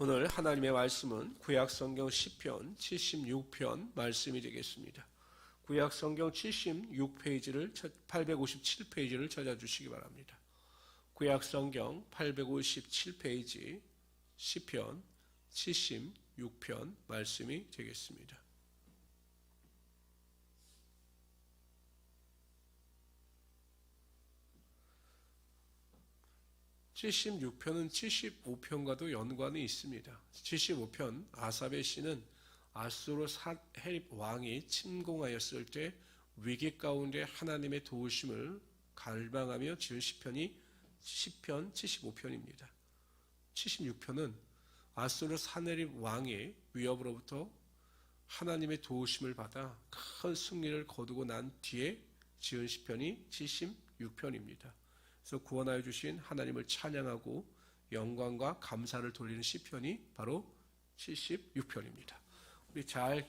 오늘 하나님의 말씀은 구약성경 시편 76편 말씀이 되겠습니다. 구약성경 76페이지를 857페이지를 찾아주시기 바랍니다. 구약성경 857페이지 시편 76편 말씀이 되겠습니다. 76편은 75편과도 연관이 있습니다. 75편 아삽의 시는 아수르 사헤립 왕이 침공하였을 때 위기 가운데 하나님의 도우심을 갈망하며 지은 시편이 시편 75편입니다. 76편은 아수르 사헤립 왕의 위협으로부터 하나님의 도우심을 받아 큰 승리를 거두고 난 뒤에 지은 시편이 76편입니다. 그래서 구원하여 주신 하나님을 찬양하고 영광과 감사를 돌리는 시편이 바로 76편입니다. 우리 잘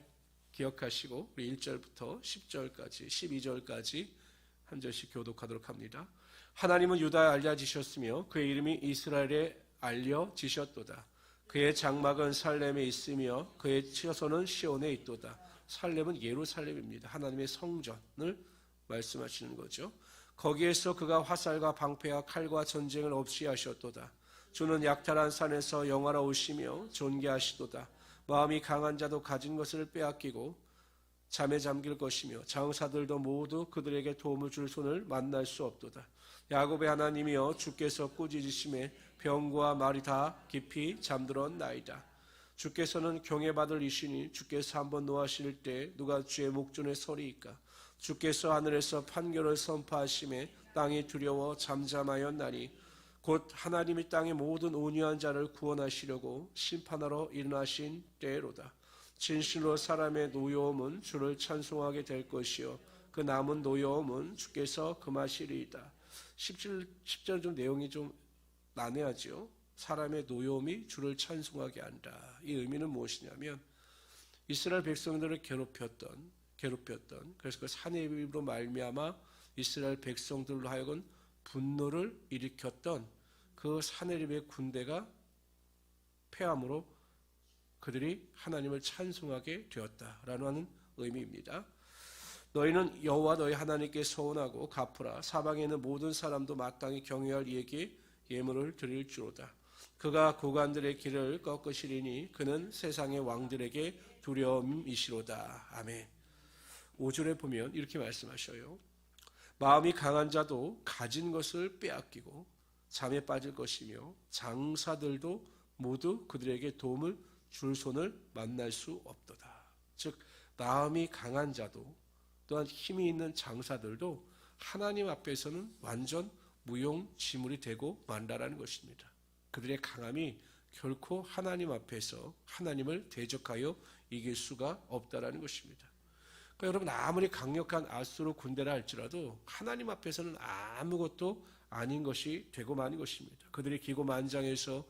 기억하시고 우리 1절부터 10절까지 12절까지 한 절씩 교독하도록 합니다. 하나님은 유다에 알려지셨으며 그의 이름이 이스라엘에 알려지셨도다. 그의 장막은 살렘에 있으며 그의 처소는 시온에 있도다. 살렘은 예루살렘입니다. 하나님의 성전을 말씀하시는 거죠. 거기에서 그가 화살과 방패와 칼과 전쟁을 없이 하셨도다. 주는 약탈한 산에서 영화로우시며 존귀하시도다. 마음이 강한 자도 가진 것을 빼앗기고 잠에 잠길 것이며 장사들도 모두 그들에게 도움을 줄 손을 만날 수 없도다. 야곱의 하나님이여 주께서 꾸짖으심에 병과 말이 다 깊이 잠들었나이다. 주께서는 경외받을 이시니 주께서 한번 노하실 때 누가 주의 목전에 서리이까. 주께서 하늘에서 판결을 선포하심에 땅이 두려워 잠잠하였나니 곧 하나님이 땅의 모든 온유한 자를 구원하시려고 심판하러 일어나신 때로다. 진실로 사람의 노여움은 주를 찬송하게 될 것이요 그 남은 노여움은 주께서 금하시리이다. 10절 좀 내용이 좀 난해하죠. 사람의 노여움이 주를 찬송하게 한다. 이 의미는 무엇이냐면 이스라엘 백성들을 괴롭혔던 그래서 그 산해입으로 말미암아 이스라엘 백성들로 하여금 분노를 일으켰던 그 산해립의 군대가 패함으로 그들이 하나님을 찬송하게 되었다라는 의미입니다. 너희는 여호와 너희 하나님께 서원하고 갚으라. 사방에 있는 모든 사람도 마땅히 경외할 이에게 예물을 드릴지로다. 그가 고관들의 길을 꺾으시리니 그는 세상의 왕들에게 두려움이시로다. 아멘. 5절에 보면 이렇게 말씀하셔요. 마음이 강한 자도 가진 것을 빼앗기고 잠에 빠질 것이며 장사들도 모두 그들에게 도움을 줄 손을 만날 수 없도다. 즉 마음이 강한 자도 또한 힘이 있는 장사들도 하나님 앞에서는 완전 무용지물이 되고 만다라는 것입니다. 그들의 강함이 결코 하나님 앞에서 하나님을 대적하여 이길 수가 없다라는 것입니다. 그러니까 여러분 아무리 강력한 아수르 군대라 할지라도 하나님 앞에서는 아무것도 아닌 것이 되고 마는 것입니다. 그들이 기고만장해서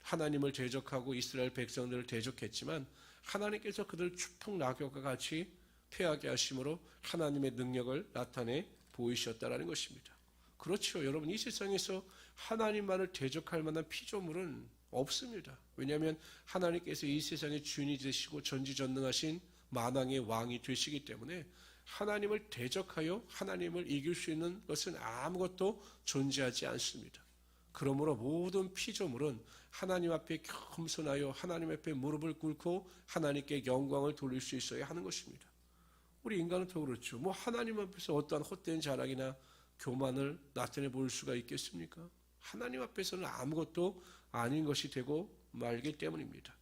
하나님을 대적하고 이스라엘 백성들을 대적했지만 하나님께서 그들을 추풍 낙엽과 같이 패하게 하심으로 하나님의 능력을 나타내 보이셨다라는 것입니다. 그렇죠. 여러분 이 세상에서 하나님만을 대적할 만한 피조물은 없습니다. 왜냐하면 하나님께서 이 세상의 주인이 되시고 전지전능하신 만왕의 왕이 되시기 때문에 하나님을 대적하여 하나님을 이길 수 있는 것은 아무것도 존재하지 않습니다. 그러므로 모든 피조물은 하나님 앞에 겸손하여 하나님 앞에 무릎을 꿇고 하나님께 영광을 돌릴 수 있어야 하는 것입니다. 우리 인간은 더 그렇죠. 뭐 하나님 앞에서 어떠한 헛된 자랑이나 교만을 나타내 볼 수가 있겠습니까? 하나님 앞에서는 아무것도 아닌 것이 되고 말기 때문입니다.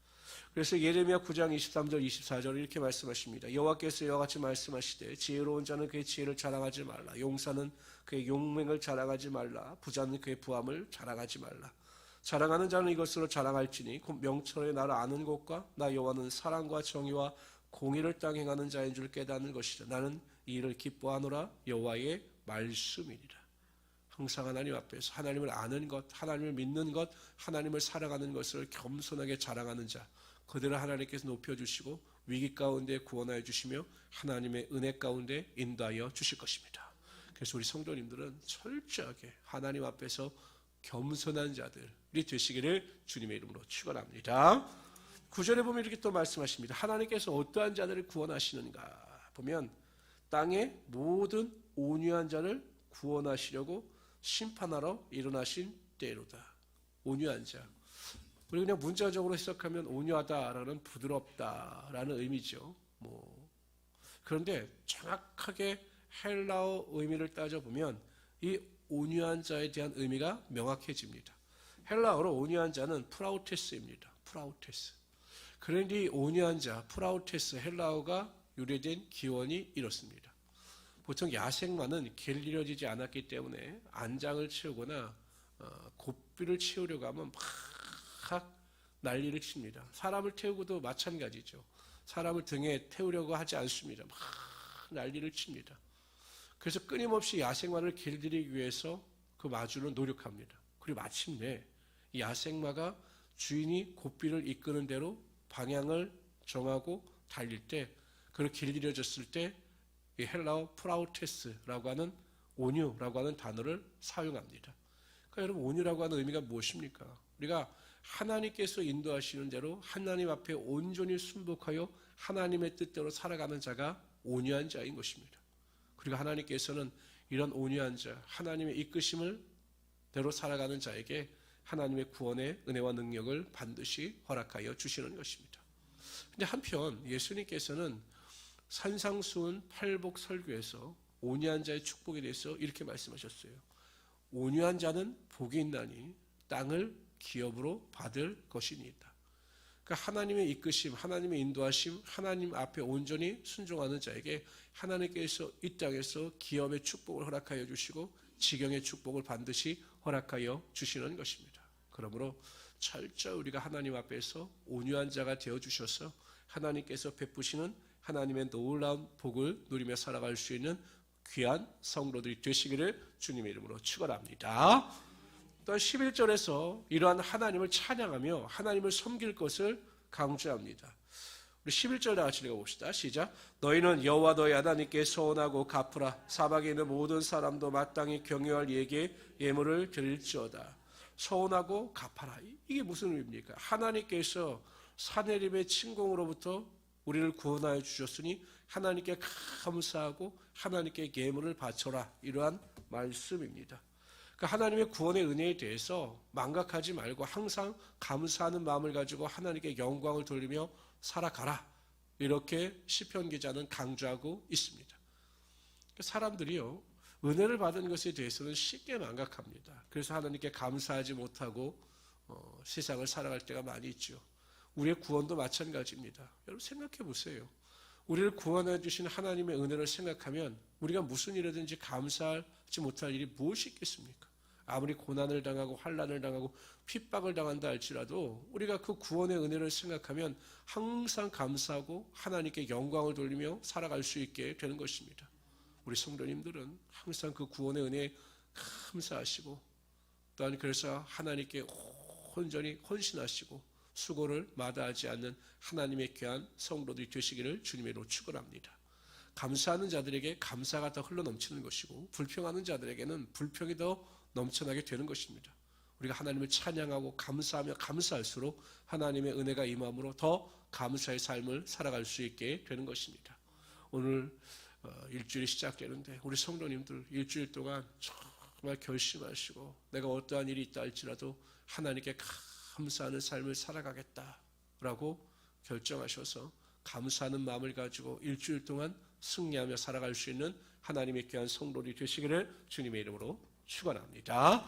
그래서 예레미야 9장 23절 24절 이렇게 말씀하십니다. 여호와께서 이와 같이 말씀하시되 지혜로운 자는 그의 지혜를 자랑하지 말라. 용사는 그의 용맹을 자랑하지 말라. 부자는 그의 부함을 자랑하지 말라. 자랑하는 자는 이것으로 자랑할지니 곧 명철의 나를 아는 것과 나 여호와는 사랑과 정의와 공의를 땅에 행하는 자인 줄 깨닫는 것이라. 나는 이 일을 기뻐하노라. 여호와의 말씀이니라. 항상 하나님 앞에서 하나님을 아는 것, 하나님을 믿는 것, 하나님을 사랑하는 것을 겸손하게 자랑하는 자, 그들을 하나님께서 높여주시고 위기 가운데 구원하여 주시며 하나님의 은혜 가운데 인도하여 주실 것입니다. 그래서 우리 성도님들은 철저하게 하나님 앞에서 겸손한 자들이 되시기를 주님의 이름으로 축원합니다. 9절에 보면 이렇게 또 말씀하십니다. 하나님께서 어떠한 자들을 구원하시는가 보면 땅의 모든 온유한 자를 구원하시려고 심판하러 일어나신 때로다. 온유한 자. 우리 그냥 문자적으로 해석하면 온유하다라는 부드럽다라는 의미죠. 그런데 정확하게 헬라어 의미를 따져보면 이 온유한 자에 대한 의미가 명확해집니다. 헬라어로 온유한 자는 프라우테스입니다. 프라우테스. 그런데 이 온유한 자, 프라우테스 헬라어가 유래된 기원이 이렇습니다. 보통 야생마는 길들여지지 않았기 때문에 안장을 채우거나 고삐를 채우려고 하면 막 난리를 칩니다. 사람을 태우고도 마찬가지죠. 사람을 등에 태우려고 하지 않습니다. 막 난리를 칩니다. 그래서 끊임없이 야생마를 길들이기 위해서 그 마주는 노력합니다. 그리고 마침내 이 야생마가 주인이 고삐를 이끄는 대로 방향을 정하고 달릴 때, 그걸 길들여졌을 때 이 헬라어 프라우테스라고 하는 온유라고 하는 단어를 사용합니다. 그러니까 여러분, 온유라고 하는 의미가 무엇입니까? 우리가 하나님께서 인도하시는 대로 하나님 앞에 온전히 순복하여 하나님의 뜻대로 살아가는 자가 온유한 자인 것입니다. 그리고 하나님께서는 이런 온유한 자, 하나님의 이끄심을 대로 살아가는 자에게 하나님의 구원의 은혜와 능력을 반드시 허락하여 주시는 것입니다. 근데 한편 예수님께서는 산상수훈 팔복 설교에서 온유한 자의 축복에 대해서 이렇게 말씀하셨어요. 온유한 자는 복이 있나니 땅을 기업으로 받을 것이니이다. 그러니까 하나님의 이끄심, 하나님의 인도하심, 하나님 앞에 온전히 순종하는 자에게 하나님께서 이 땅에서 기업의 축복을 허락하여 주시고 지경의 축복을 반드시 허락하여 주시는 것입니다. 그러므로 철저히 우리가 하나님 앞에서 온유한 자가 되어주셔서 하나님께서 베푸시는 하나님의 놀라운 복을 누리며 살아갈 수 있는 귀한 성도들이 되시기를 주님의 이름으로 축원합니다. 또 11절에서 이러한 하나님을 찬양하며 하나님을 섬길 것을 강조합니다. 우리 11절 다 같이 읽어봅시다. 시작. 너희는 여호와 너희 하나님께 서원하고 갚으라. 사방에 있는 모든 사람도 마땅히 경유할 예게 예물을 드릴지어다. 서원하고 갚아라. 이게 무슨 의미입니까? 하나님께서 산헤립의 침공으로부터 우리를 구원하여 주셨으니 하나님께 감사하고 하나님께 예물을 바쳐라. 이러한 말씀입니다. 그러니까 하나님의 구원의 은혜에 대해서 망각하지 말고 항상 감사하는 마음을 가지고 하나님께 영광을 돌리며 살아가라. 이렇게 시편 기자는 강조하고 있습니다. 사람들이요, 은혜를 받은 것에 대해서는 쉽게 망각합니다. 그래서 하나님께 감사하지 못하고 세상을 살아갈 때가 많이 있죠. 우리의 구원도 마찬가지입니다. 여러분 생각해 보세요. 우리를 구원해 주신 하나님의 은혜를 생각하면 우리가 무슨 일이든지 감사하지 못할 일이 무엇이 있겠습니까? 아무리 고난을 당하고 환난을 당하고 핍박을 당한다 할지라도 우리가 그 구원의 은혜를 생각하면 항상 감사하고 하나님께 영광을 돌리며 살아갈 수 있게 되는 것입니다. 우리 성도님들은 항상 그 구원의 은혜에 감사하시고 또한 그래서 하나님께 온전히 헌신하시고 수고를 마다하지 않는 하나님의 귀한 성도들이 되시기를 주님으로 축원합니다. 감사하는 자들에게 감사가 더 흘러넘치는 것이고 불평하는 자들에게는 불평이 더 넘쳐나게 되는 것입니다. 우리가 하나님을 찬양하고 감사하며 감사할수록 하나님의 은혜가 임함으로 더 감사의 삶을 살아갈 수 있게 되는 것입니다. 오늘 일주일이 시작되는데 우리 성도님들 일주일 동안 정말 결심하시고 내가 어떠한 일이 있다 할지라도 하나님께 감사하는 삶을 살아가겠다라고 결정하셔서 감사하는 마음을 가지고 일주일 동안 승리하며 살아갈 수 있는 하나님의 귀한 성도들이 되시기를 주님의 이름으로 축원합니다.